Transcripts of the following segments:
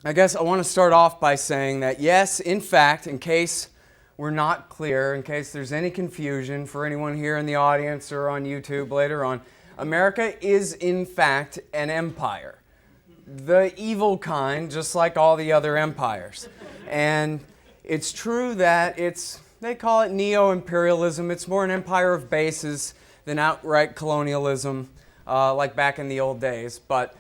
I guess I want to start off by saying that yes, in fact, in case we're not clear, in case there's any confusion for anyone here in the audience or on YouTube later on, America is in fact an empire. The evil kind, just like all the other empires. And it's true that they call it neo-imperialism. It's more an empire of bases than outright colonialism, like back in the old days. But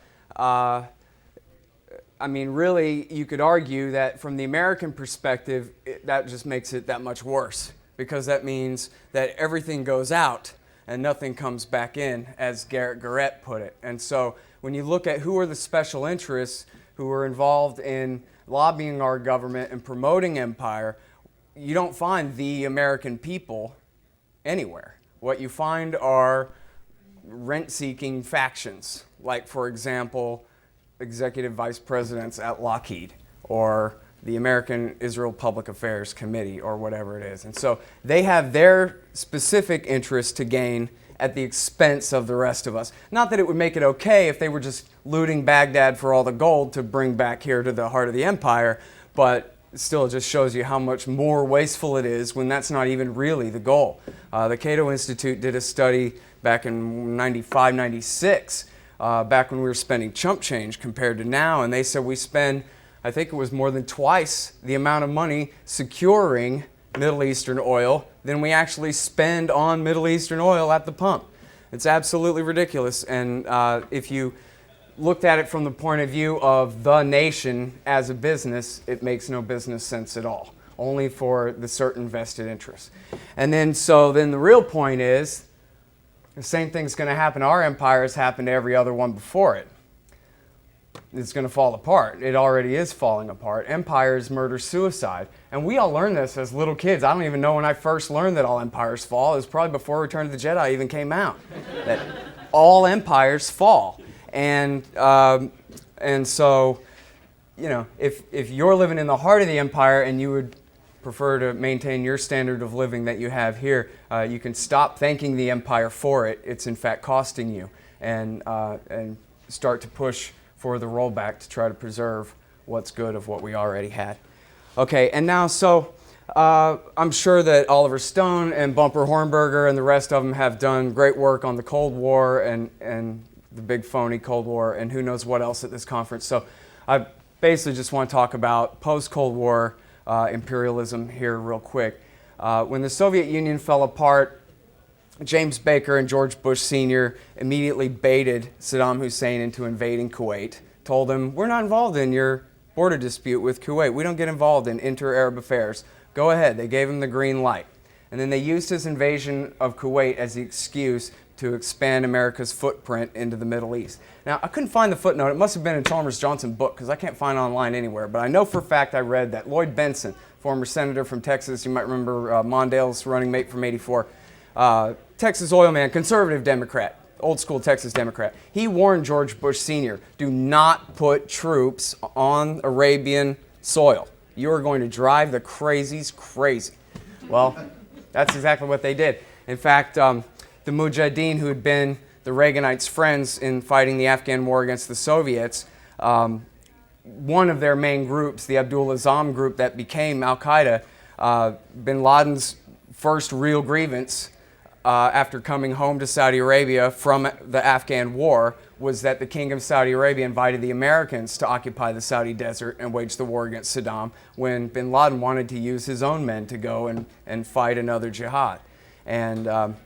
I mean, really, you could argue that from the American perspective, that just makes it that much worse, because that means that everything goes out and nothing comes back in, as Garrett Garrett put it. And so when you look at who are the special interests who are involved in lobbying our government and promoting empire, you don't find the American people anywhere. What you find are rent-seeking factions, like, for example, executive vice presidents at Lockheed, or the American Israel Public Affairs Committee, or whatever it is. And so they have their specific interests to gain at the expense of the rest of us. Not that it would make it okay if they were just looting Baghdad for all the gold to bring back here to the heart of the empire, but still, it just shows you how much more wasteful it is when that's not even really the goal. The Cato Institute did a study back in 95, 96, back when we were spending chump change compared to now, and they said we spend, I think it was more than twice the amount of money securing Middle Eastern oil than we actually spend on Middle Eastern oil at the pump. It's absolutely ridiculous, and if you looked at it from the point of view of the nation as a business, it makes no business sense at all, only for the certain vested interests. And then the real point is, the same thing's going to happen to our empire as happened to every other one before it. It's going to fall apart. It already is falling apart. Empires murder suicide. And we all learned this as little kids. I don't even know when I first learned that all empires fall. It was probably before Return of the Jedi even came out. That all empires fall. And so, you know, if you're living in the heart of the empire and you would prefer to maintain your standard of living that you have here, you can stop thanking the empire for it. It's in fact costing you, and start to push for the rollback to try to preserve what's good of what we already had. Okay, and now I'm sure that Oliver Stone and Bumper Hornberger and the rest of them have done great work on the Cold War and the big phony Cold War and who knows what else at this conference. So I basically just want to talk about post-Cold War imperialism here real quick. When the Soviet Union fell apart, James Baker and George Bush Sr. immediately baited Saddam Hussein into invading Kuwait, told him, we're not involved in your border dispute with Kuwait. We don't get involved in inter-Arab affairs. Go ahead. They gave him the green light. And then they used his invasion of Kuwait as the excuse to expand America's footprint into the Middle East. Now, I couldn't find the footnote. It must have been in Chalmers Johnson book, because I can't find it online anywhere. But I know for a fact I read that Lloyd Bentsen, former senator from Texas, you might remember Mondale's running mate from '84, Texas oil man, conservative Democrat, old school Texas Democrat. He warned George Bush Sr., do not put troops on Arabian soil. You are going to drive the crazies crazy. Well, that's exactly what they did. In fact, the Mujahideen, who had been the Reaganites' friends in fighting the Afghan war against the Soviets, one of their main groups, the Abdul Azam group that became Al-Qaeda, bin Laden's first real grievance after coming home to Saudi Arabia from the Afghan war was that the King of Saudi Arabia invited the Americans to occupy the Saudi desert and wage the war against Saddam, when bin Laden wanted to use his own men to go and fight another jihad. And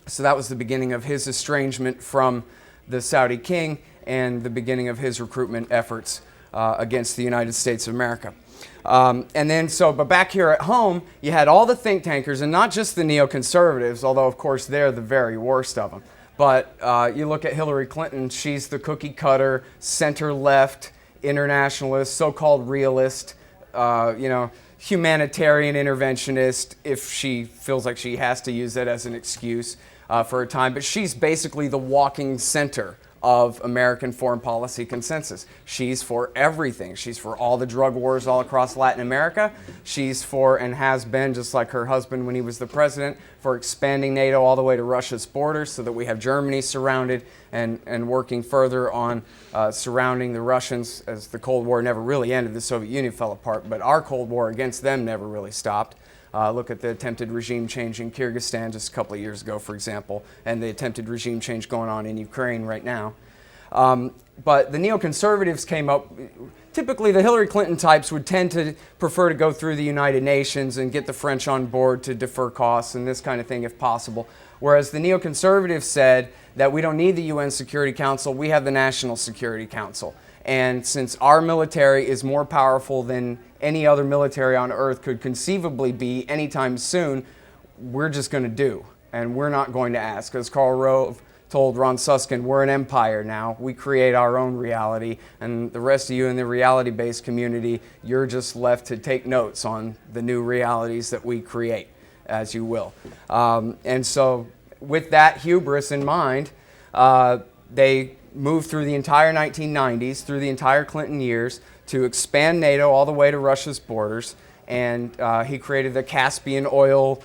so that was the beginning of his estrangement from the Saudi king and the beginning of his recruitment efforts against the United States of America. But back here at home, you had all the think tankers, and not just the neoconservatives, although of course they're the very worst of them. But you look at Hillary Clinton, she's the cookie cutter, center-left, internationalist, so-called realist, humanitarian interventionist, if she feels like she has to use that as an excuse for a time. But she's basically the walking center of American foreign policy consensus. She's for everything. She's for all the drug wars all across Latin America. She's for, and has been, just like her husband when he was the president, for expanding NATO all the way to Russia's borders so that we have Germany surrounded, and working further on surrounding the Russians, as the Cold War never really ended. The Soviet Union fell apart, but our Cold War against them never really stopped. Look at the attempted regime change in Kyrgyzstan just a couple of years ago, for example, and the attempted regime change going on in Ukraine right now. But the neoconservatives came up. Typically, the Hillary Clinton types would tend to prefer to go through the United Nations and get the French on board to defer costs and this kind of thing if possible. Whereas the neoconservatives said that we don't need the UN Security Council, we have the National Security Council. And since our military is more powerful than any other military on earth could conceivably be anytime soon, we're just going to do. And we're not going to ask. As Karl Rove told Ron Suskind, we're an empire now. We create our own reality. And the rest of you in the reality-based community, you're just left to take notes on the new realities that we create, as you will. And so with that hubris in mind, they moved through the entire 1990s, through the entire Clinton years, to expand NATO all the way to Russia's borders. And he created the Caspian Oil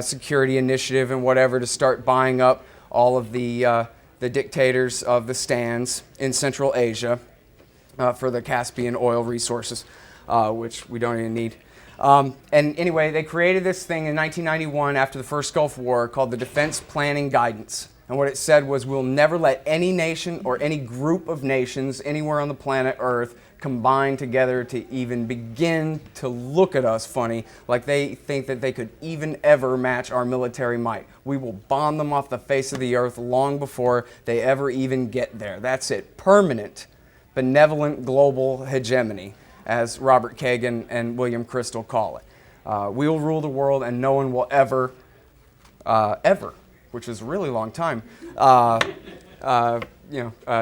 Security Initiative and whatever to start buying up all of the dictators of the stands in Central Asia for the Caspian oil resources, which we don't even need. And anyway, they created this thing in 1991 after the first Gulf War called the Defense Planning Guidance. And what it said was, we'll never let any nation or any group of nations anywhere on the planet Earth combine together to even begin to look at us funny, like they think that they could even ever match our military might. We will bomb them off the face of the earth long before they ever even get there. That's it. Permanent, benevolent global hegemony, as Robert Kagan and William Crystal call it. We will rule the world, and no one will ever, which is a really long time,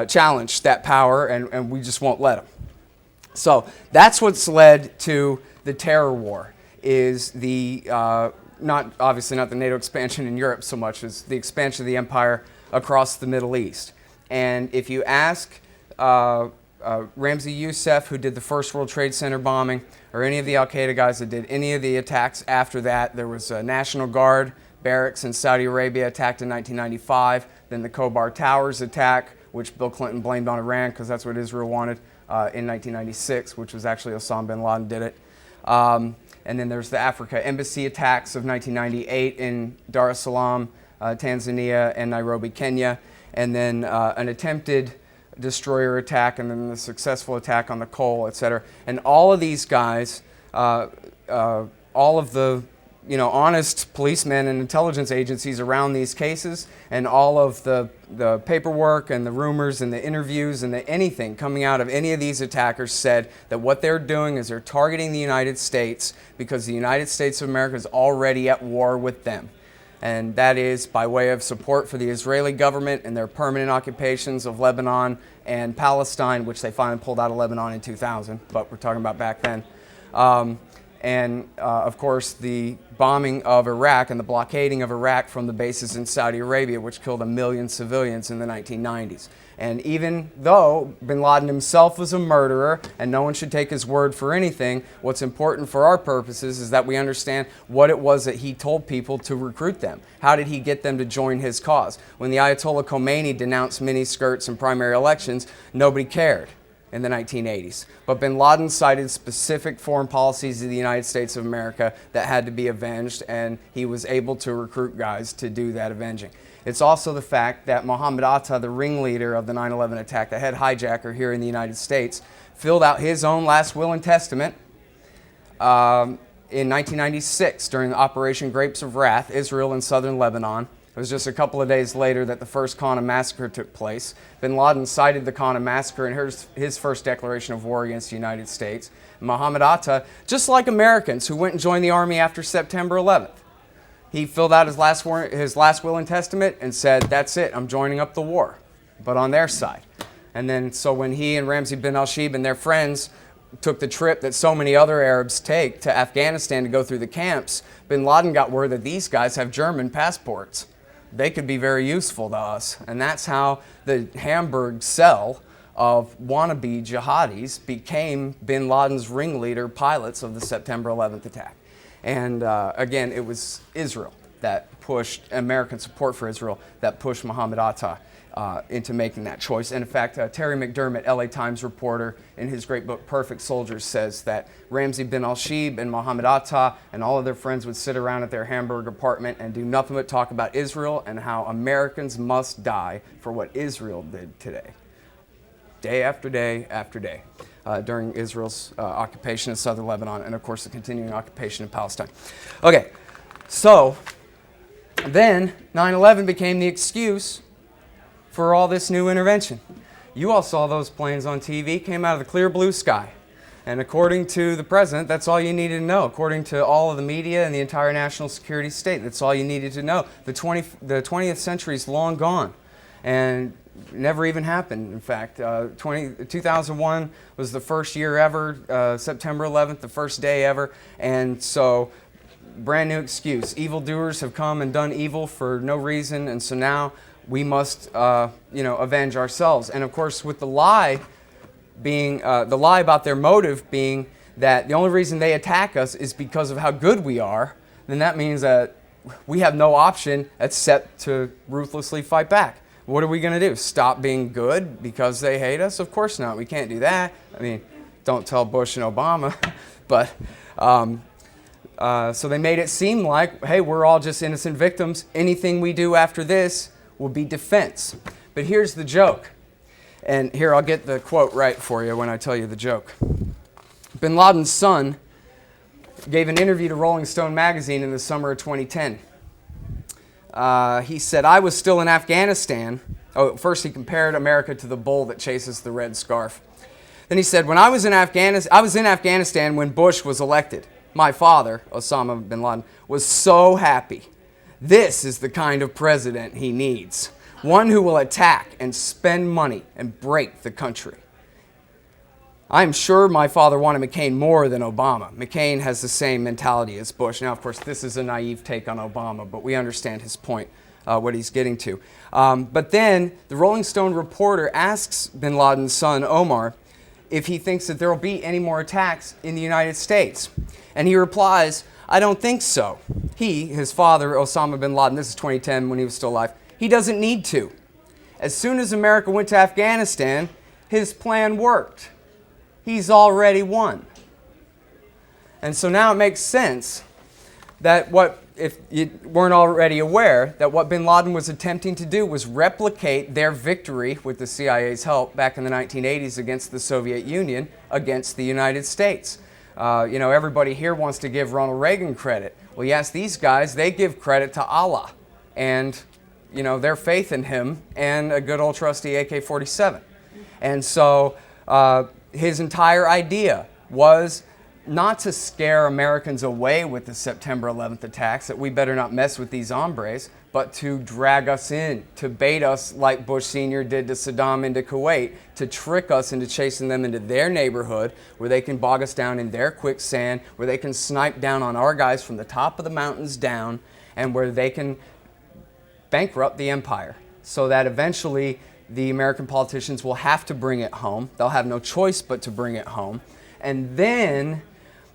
challenge that power, and we just won't let them. So that's what's led to the terror war, is the, obviously not the NATO expansion in Europe so much as the expansion of the empire across the Middle East. And if you ask Ramzi Youssef, who did the first World Trade Center bombing, or any of the Al-Qaeda guys that did any of the attacks after that, there was a National Guard barracks in Saudi Arabia attacked in 1995, then the Khobar Towers attack, which Bill Clinton blamed on Iran because that's what Israel wanted, in 1996, which was actually Osama bin Laden did it. And then there's the Africa Embassy attacks of 1998 in Dar es Salaam, Tanzania, and Nairobi, Kenya, and then an attempted destroyer attack, and then the successful attack on the Cole, etc. And all of these guys, all of the honest policemen and intelligence agencies around these cases, and all of the paperwork and the rumors and the interviews and anything coming out of any of these attackers said that what they're doing is they're targeting the United States because the United States of America is already at war with them. And that is by way of support for the Israeli government and their permanent occupations of Lebanon and Palestine, which they finally pulled out of Lebanon in 2000, but we're talking about back then. And of course, the bombing of Iraq and the blockading of Iraq from the bases in Saudi Arabia, which killed 1 million civilians in the 1990s. And even though bin Laden himself was a murderer, and no one should take his word for anything, what's important for our purposes is that we understand what it was that he told people to recruit them. How did he get them to join his cause? When the Ayatollah Khomeini denounced miniskirts in primary elections, nobody cared in the 1980s. But bin Laden cited specific foreign policies of the United States of America that had to be avenged, and he was able to recruit guys to do that avenging. It's also the fact that Mohammed Atta, the ringleader of the 9/11 attack, the head hijacker here in the United States, filled out his own last will and testament in 1996 during Operation Grapes of Wrath, Israel and southern Lebanon. It was just a couple of days later that the first Qana massacre took place. Bin Laden cited the Qana massacre in his first declaration of war against the United States. Mohammed Atta, just like Americans who went and joined the army after September 11th, he filled out his last will and testament and said, that's it, I'm joining up the war, but on their side. And then so when he and Ramzi bin al-Shibh and their friends took the trip that so many other Arabs take to Afghanistan to go through the camps, bin Laden got word that these guys have German passports. they could be very useful to us. And that's how the Hamburg cell of wannabe jihadis became bin Laden's ringleader pilots of the September 11th attack. And again, it was Israel that pushed, American support for Israel, that pushed Mohammed Atta into making that choice. And in fact, Terry McDermott, LA Times reporter, in his great book Perfect Soldiers, says that Ramzi bin al-Shibh and Mohammed Atta and all of their friends would sit around at their Hamburg apartment and do nothing but talk about Israel and how Americans must die for what Israel did today. Day after day after day, during Israel's occupation of southern Lebanon and, of course, the continuing occupation of Palestine. Okay, so then 9/11 became the excuse for all this new intervention. You all saw those planes on TV, came out of the clear blue sky. And according to the president, that's all you needed to know. According to all of the media and the entire national security state, that's all you needed to know. The 20th century is long gone and never even happened, in fact. 2001 was the first year ever, September 11th, the first day ever. And so, brand new excuse. Evildoers have come and done evil for no reason, and so now we must, avenge ourselves. And of course, with the lie being, the lie about their motive being that the only reason they attack us is because of how good we are, then that means that we have no option except to ruthlessly fight back. What are we going to do? Stop being good because they hate us? Of course not. We can't do that. I mean, don't tell Bush and Obama. But so they made it seem like, hey, we're all just innocent victims. Anything we do after this will be defense. But here's the joke. And here, I'll get the quote right for you when I tell you the joke. Bin Laden's son gave an interview to Rolling Stone magazine in the summer of 2010. He said, I was still in Afghanistan. Oh, first he compared America to the bull that chases the red scarf. Then he said, I was in Afghanistan when Bush was elected. My father, Osama bin Laden, was so happy. This is the kind of president he needs. One who will attack and spend money and break the country. I'm sure my father wanted McCain more than Obama. McCain has the same mentality as Bush. Now, of course, this is a naive take on Obama, but we understand his point, what he's getting to. But then the Rolling Stone reporter asks bin Laden's son, Omar, if he thinks that there will be any more attacks in the United States. And he replies, I don't think so. His father, Osama bin Laden, this is 2010 when he was still alive, he doesn't need to. As soon as America went to Afghanistan, his plan worked. He's already won. And so now it makes sense that if you weren't already aware, that what bin Laden was attempting to do was replicate their victory with the CIA's help back in the 1980s against the Soviet Union, against the United States. Everybody here wants to give Ronald Reagan credit. Well, you ask these guys, they give credit to Allah and, their faith in him and a good old trusty AK-47. And so his entire idea was not to scare Americans away with the September 11th attacks, that we better not mess with these hombres, but to drag us in, to bait us like Bush Sr. did to Saddam into Kuwait, to trick us into chasing them into their neighborhood where they can bog us down in their quicksand, where they can snipe down on our guys from the top of the mountains down, and where they can bankrupt the empire so that eventually the American politicians will have to bring it home. They'll have no choice but to bring it home. And then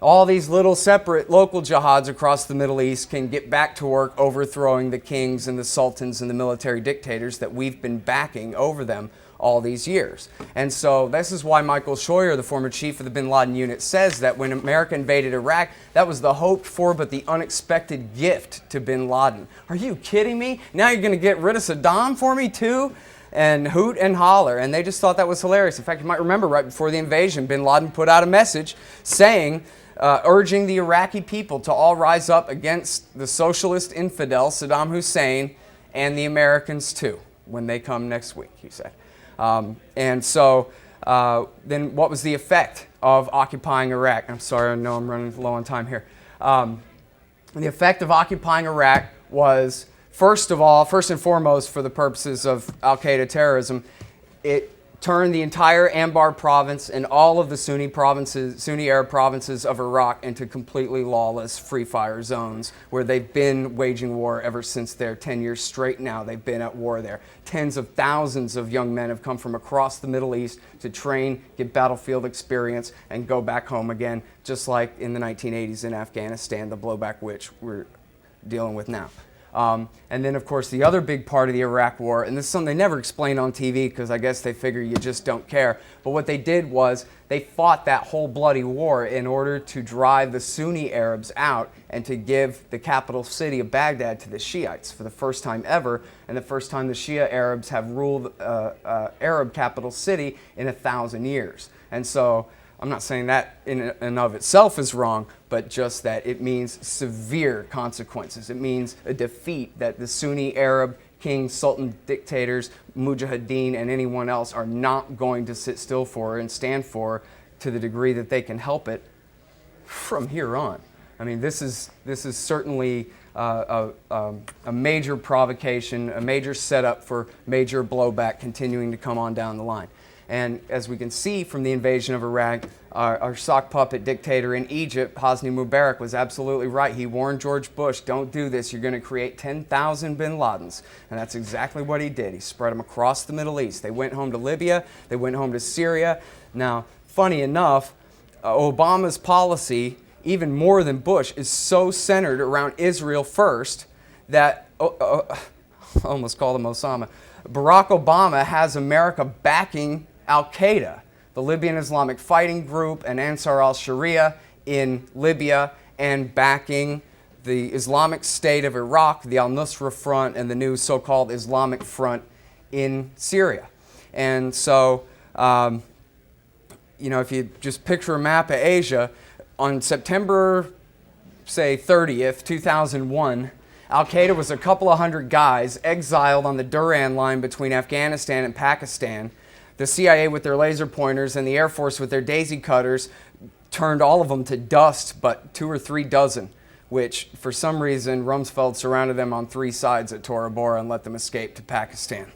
all these little separate local jihads across the Middle East can get back to work overthrowing the kings and the sultans and the military dictators that we've been backing over them all these years. And so this is why Michael Scheuer, the former chief of the bin Laden unit, says that when America invaded Iraq, that was the hoped for but the unexpected gift to bin Laden. Are you kidding me? Now you're going to get rid of Saddam for me too? And hoot and holler, and they just thought that was hilarious. In fact, you might remember right before the invasion, bin Laden put out a message saying, urging the Iraqi people to all rise up against the socialist infidel Saddam Hussein and the Americans too, when they come next week, he said. And so then what was the effect of occupying Iraq? I'm sorry, I know I'm running low on time here. The effect of occupying Iraq was, first and foremost, for the purposes of al-Qaeda terrorism, it turn the entire Anbar province and all of the Sunni Arab provinces of Iraq into completely lawless free fire zones where they've been waging war ever since their 10 years straight now. They've been at war there. Tens of thousands of young men have come from across the Middle East to train, get battlefield experience, and go back home again, just like in the 1980s in Afghanistan, the blowback which we're dealing with now. And then, of course, the other big part of the Iraq War, and this is something they never explained on TV because I guess they figure you just don't care, but what they did was they fought that whole bloody war in order to drive the Sunni Arabs out and to give the capital city of Baghdad to the Shiites for the first time ever, and the first time the Shia Arabs have ruled Arab capital city in 1,000 years. And so I'm not saying that in and of itself is wrong, but just that it means severe consequences. It means a defeat that the Sunni Arab kings, sultan dictators, mujahideen, and anyone else are not going to sit still for and stand for to the degree that they can help it from here on. I mean, this is certainly a major provocation, a major setup for major blowback continuing to come on down the line. And as we can see from the invasion of Iraq, our sock puppet dictator in Egypt, Hosni Mubarak, was absolutely right. He warned George Bush, don't do this. You're going to create 10,000 bin Ladens. And that's exactly what he did. He spread them across the Middle East. They went home to Libya. They went home to Syria. Now, funny enough, Obama's policy, even more than Bush, is so centered around Israel first that, I almost called him Osama, Barack Obama has America backing Al-Qaeda, the Libyan Islamic Fighting Group, and Ansar al-Sharia in Libya, and backing the Islamic State of Iraq, the al-Nusra Front, and the new so-called Islamic Front in Syria. And so, you know, if you just picture a map of Asia, on September, say, 30th, 2001, Al-Qaeda was a couple of hundred guys exiled on the Durand line between Afghanistan and Pakistan. The CIA with their laser pointers and the Air Force with their daisy cutters turned all of them to dust, but 2 or 3 dozen, which for some reason Rumsfeld surrounded them on 3 sides at Tora Bora and let them escape to Pakistan.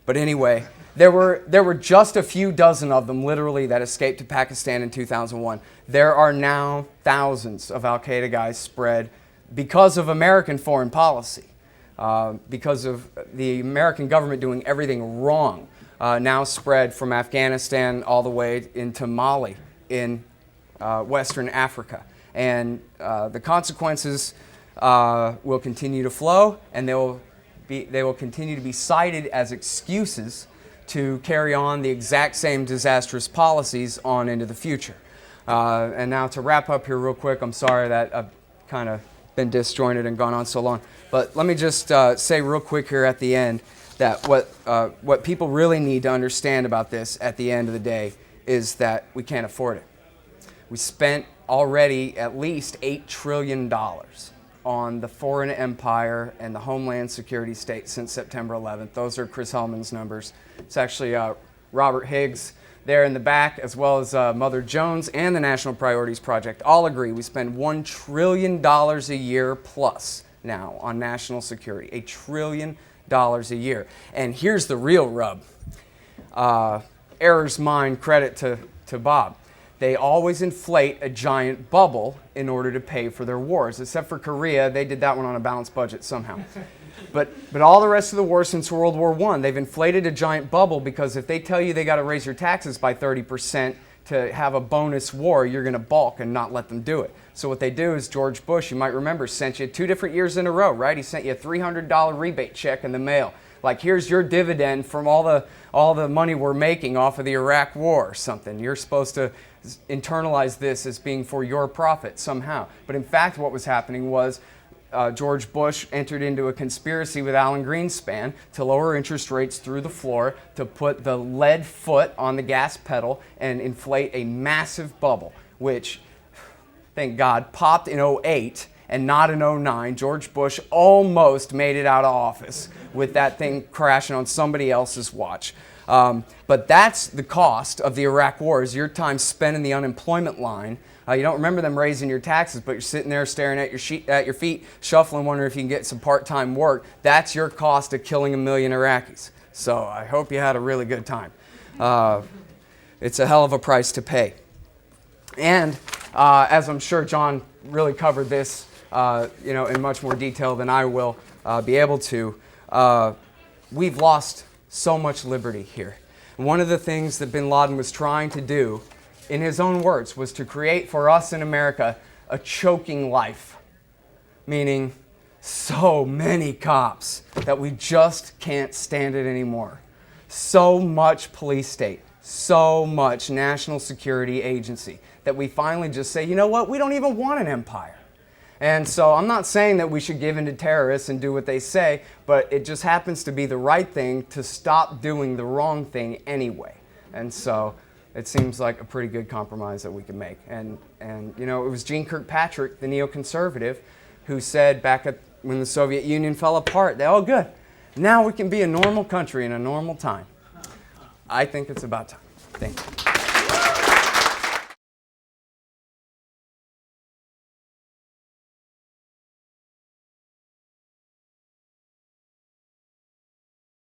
But anyway, there were just a few dozen of them literally that escaped to Pakistan in 2001. There are now thousands of Al-Qaeda guys spread because of American foreign policy, because of the American government doing everything wrong, now spread from Afghanistan all the way into Mali in Western Africa. And the consequences will continue to flow, and they will continue to be cited as excuses to carry on the exact same disastrous policies on into the future. And now to wrap up here real quick, I'm sorry that I've kind of been disjointed and gone on so long. But let me just say real quick here at the end that what people really need to understand about this at the end of the day is that we can't afford it. We spent already at least $8 trillion on the foreign empire and the homeland security state since September 11th. Those are Chris Hellman's numbers. It's actually Robert Higgs there in the back, as well as Mother Jones and the National Priorities Project, all agree we spend $1 trillion a year plus now on national security. $1 trillion a year. And here's the real rub. Error's mine, credit to Bob. They always inflate a giant bubble in order to pay for their wars, except for Korea. They did that one on a balanced budget somehow. But all the rest of the wars since World War I, they've inflated a giant bubble because if they tell you they got to raise your taxes by 30% to have a bonus war, you're going to balk and not let them do it. So what they do is George Bush, you might remember, sent you 2 different years in a row, right? He sent you a $300 rebate check in the mail. Like, here's your dividend from all the money we're making off of the Iraq war or something. You're supposed to internalize this as being for your profit somehow. But in fact, what was happening was George Bush entered into a conspiracy with Alan Greenspan to lower interest rates through the floor, to put the lead foot on the gas pedal and inflate a massive bubble, which, thank God, popped in 2008 and not in 2009. George Bush almost made it out of office with that thing crashing on somebody else's watch. But that's the cost of the Iraq war, is your time spent in the unemployment line. You don't remember them raising your taxes, but you're sitting there staring at your feet, shuffling, wondering if you can get some part-time work. That's your cost of killing 1 million Iraqis. So I hope you had a really good time. It's a hell of a price to pay. And as I'm sure John really covered this, in much more detail than I will be able to, we've lost so much liberty here. And one of the things that bin Laden was trying to do, in his own words, was to create for us in America a choking life, meaning so many cops that we just can't stand it anymore. So much police state, so much national security agency that we finally just say, you know what, we don't even want an empire. And so I'm not saying that we should give in to terrorists and do what they say, but it just happens to be the right thing to stop doing the wrong thing anyway. And so it seems like a pretty good compromise that we can make. And it was Gene Kirkpatrick, the neoconservative, who said when the Soviet Union fell apart, oh good, now we can be a normal country in a normal time. I think it's about time. Thank you.